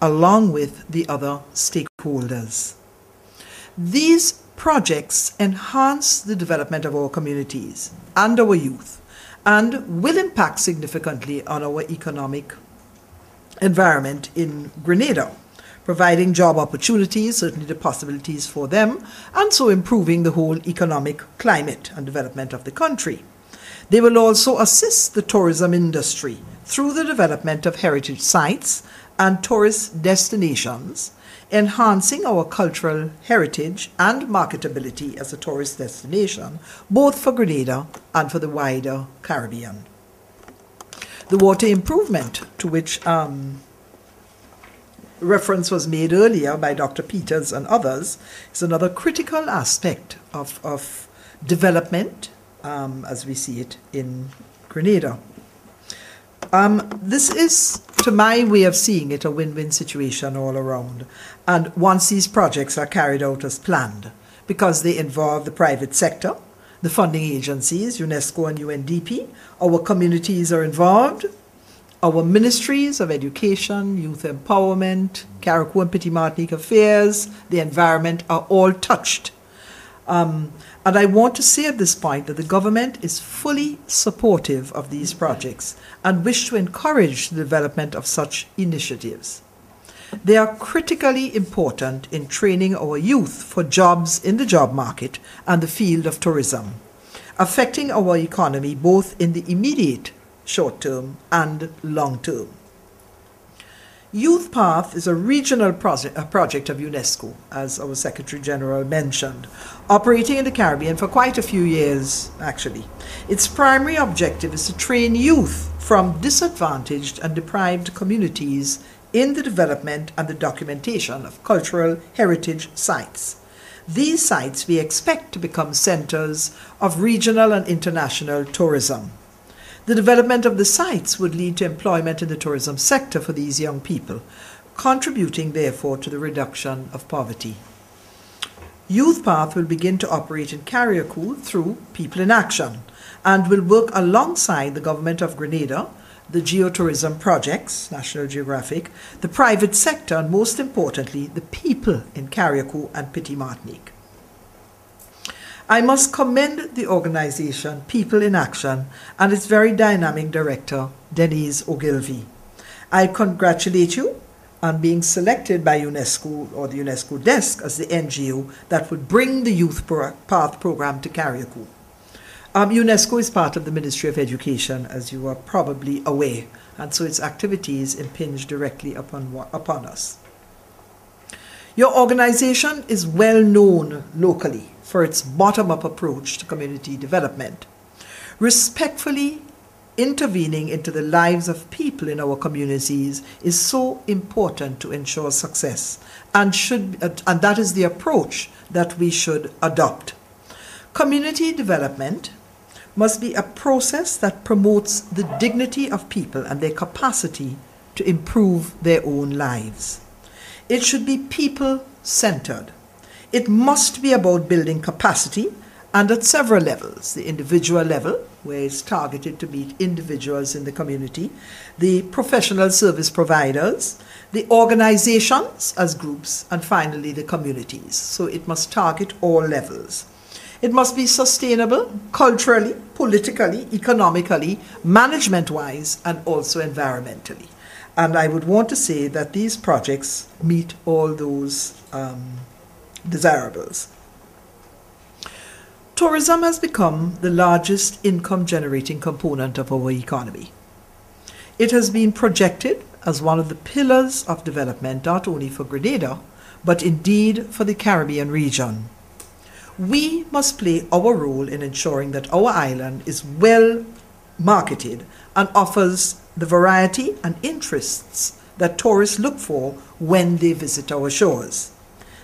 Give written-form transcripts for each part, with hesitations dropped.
along with the other stakeholders. These projects enhance the development of our communities and our youth and will impact significantly on our economic environment in Grenada, providing job opportunities, certainly the possibilities for them, and so improving the whole economic climate and development of the country. They will also assist the tourism industry through the development of heritage sites and tourist destinations, enhancing our cultural heritage and marketability as a tourist destination, both for Grenada and for the wider Caribbean. The water improvement, to which reference was made earlier by Dr. Peters and others, is another critical aspect of development as we see it in Grenada. This is, to my way of seeing it, a win-win situation all around. And once these projects are carried out as planned, because they involve the private sector, the funding agencies, UNESCO and UNDP, our communities are involved, our ministries of education, youth empowerment, Carriacou and Petit Martinique affairs, the environment are all touched. And I want to say at this point that the government is fully supportive of these projects and wish to encourage the development of such initiatives. They are critically important in training our youth for jobs in the job market and the field of tourism, affecting our economy both in the immediate short term and long term. Youth Path is a regional project of UNESCO, as our Secretary General mentioned, operating in the Caribbean for quite a few years, actually. Its primary objective is to train youth from disadvantaged and deprived communities in the development and the documentation of cultural heritage sites. These sites we expect to become centers of regional and international tourism. The development of the sites would lead to employment in the tourism sector for these young people, contributing therefore to the reduction of poverty. Youth Path will begin to operate in Carriacou through People in Action and will work alongside the Government of Grenada, the geotourism projects, National Geographic, the private sector, and most importantly, the people in Carriacou and Petit Martinique. I must commend the organization People in Action and its very dynamic director, Denise Ogilvie. I congratulate you on being selected by UNESCO or the UNESCO desk as the NGO that would bring the Youth Path program to Carriacou. UNESCO is part of the Ministry of Education, as you are probably aware, and so its activities impinge directly upon us. Your organization is well known locally for its bottom-up approach to community development. Respectfully intervening into the lives of people in our communities is so important to ensure success, and that is the approach that we should adopt. Community development must be a process that promotes the dignity of people and their capacity to improve their own lives. It should be people-centered. It must be about building capacity, and at several levels: the individual level, where it's targeted to meet individuals in the community, the professional service providers, the organizations as groups, and finally the communities. So it must target all levels. It must be sustainable culturally, politically, economically, management-wise, and also environmentally. And I would want to say that these projects meet all those desirables. Tourism has become the largest income-generating component of our economy. It has been projected as one of the pillars of development, not only for Grenada, but indeed for the Caribbean region. We must play our role in ensuring that our island is well marketed and offers the variety and interests that tourists look for when they visit our shores.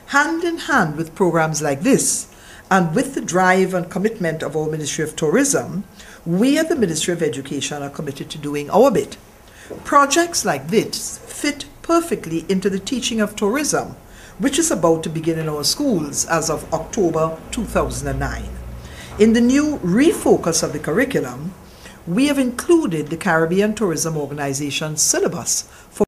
Hand in hand with programs like this, and with the drive and commitment of our Ministry of Tourism, we at the Ministry of Education are committed to doing our bit. Projects like this fit perfectly into the teaching of tourism, which is about to begin in our schools as of October 2009. In the new refocus of the curriculum, we have included the Caribbean Tourism Organization's syllabus for